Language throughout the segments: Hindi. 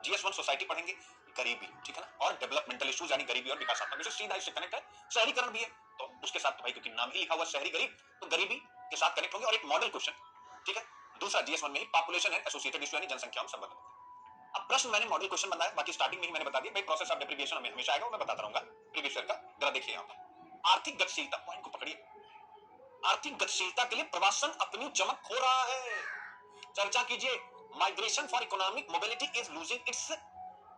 GS1 सोसाइटी पढ़ेंगे, गरीबी, ठीक है ना, और डेवलपमेंटल इश्यूज यानी गरीबी और विकासात्मक विषय, सीधा इससे कनेक्ट है। शहरीकरण भी है तो उसके साथ, तो भाई क्योंकि नाम ही लिखा हुआ शहरी गरीब, तो गरीबी के साथ कनेक्ट होंगे। और एक मॉडल क्वेश्चन, ठीक है, दूसरा GS1 में ही पॉपुलेशन एंड एसोसिएटेड इशू यानी जनसंख्या में संबंध। अब प्रश्न मैंने मॉडल क्वेश्चन बनाया, बाकी स्टार्टिंग में ही मैंने बता दिया भाई, प्रोसेस ऑफ डेप्रिविएशन हमें हमेशा आएगा, मैं बताता रहूंगा प्रीवियस ईयर का। जरा देखिए यहां पर आर्थिक गतिशीलता, पॉइंट को पकड़िए। आर्थिक गतिशीलता के लिए प्रवासन अपनी चमक खो रहा है। चर्चा कीजिए, migration for economic mobility is losing its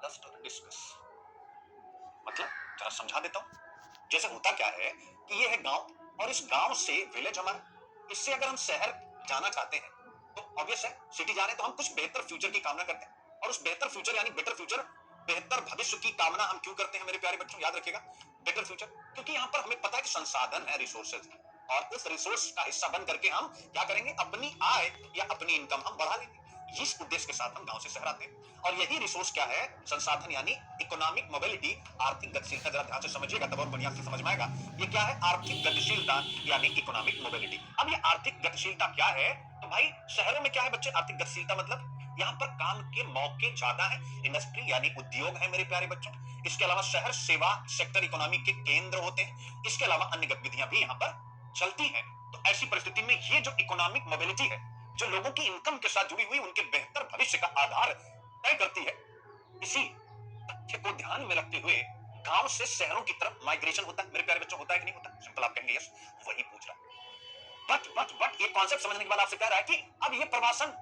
luster. Discuss, मतलब जरा समझा देता हूं। जैसे होता क्या है कि ये है गांव, और इस गांव से विलेज हमारा, इससे अगर हम शहर जाना चाहते हैं तो ऑब्वियस है, सिटी जा रहे हैं तो हम कुछ बेहतर फ्यूचर की कामना करते हैं। और उस बेहतर फ्यूचर यानी बेटर फ्यूचर, बेहतर भविष्य की कामना हम क्यों करते हैं मेरे प्यारे बच्चों, याद रखिएगा, बेटर फ्यूचर, क्योंकि यहां पर हमें पता है कि संसाधन है, रिसोर्सेज है, और उस रिसोर्स का हिस्सा बन करके हम क्या करेंगे, अपनी आय या अपनी इनकम हम बढ़ा लेंगे। इस उद्देश्य के साथ हम गांव से शहर आते हैं। और यही रिसोर्स क्या है, संसाधन यानी इकोनॉमिक मोबिलिटी, आर्थिक गतिशीलता। जरा ध्यान से समझिएगा तब और बुनियाद से समझ में आएगा। ये क्या है, आर्थिक गतिशीलता यानी इकोनॉमिक मोबिलिटी। अब ये आर्थिक गतिशीलता क्या है, तो भाई शहरों में क्या है बच्चे, आर्थिक गतिशीलता मतलब यहाँ पर काम के मौके ज्यादा है, इंडस्ट्री यानी उद्योग है मेरे प्यारे बच्चों। इसके अलावा शहर सेवा सेक्टर इकोनॉमी के केंद्र होते हैं। इसके अलावा अन्य गतिविधियां भी यहाँ पर चलती हैं। तो ऐसी परिस्थिति में ये जो इकोनॉमिक मोबिलिटी है, जो लोगों की इनकम के साथ जुड़ी हुई उनके बेहतर भविष्य का आधार तय करती है, इसी तथ्य को ध्यान में रखते हुए गांव से शहरों की तरफ माइग्रेशन होता है मेरे प्यारे बच्चों, होता है कि नहीं होता? सिंपल आप कहेंगे यस, वही पूछ रहा है। बट ये कॉन्सेप्ट समझने के बाद आपसे कह रहा है कि अब ये प्रवासन,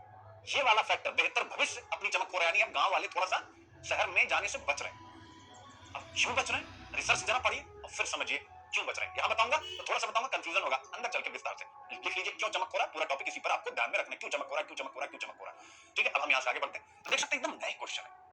ये वाला फैक्टर, बेहतर भविष्य अपनी चमक हो रहा है, यानी अब गांव वाले थोड़ा सा शहर में जाने से बच रहे हैं। अब क्यों बच रहे हैं, रिसर्च जरा पढ़िए और फिर समझिए क्यों बच रहे हैं। यहां बताऊंगा तो थोड़ा सा बताऊंगा, कंफ्यूजन होगा, अंदर चल के विस्तार से लिख लीजिए क्यों चमक हो रहा है। पूरा टॉपिक इसी पर आपको ध्यान में रखना है, क्यों चमक हो रहा है, क्यों चमक हो रहा है, क्यों चमक हो रहा है। ठीक है, अब हम यहां से आगे बढ़ते हैं। तो देख सकते हैं एकदम नए क्वेश्चन है।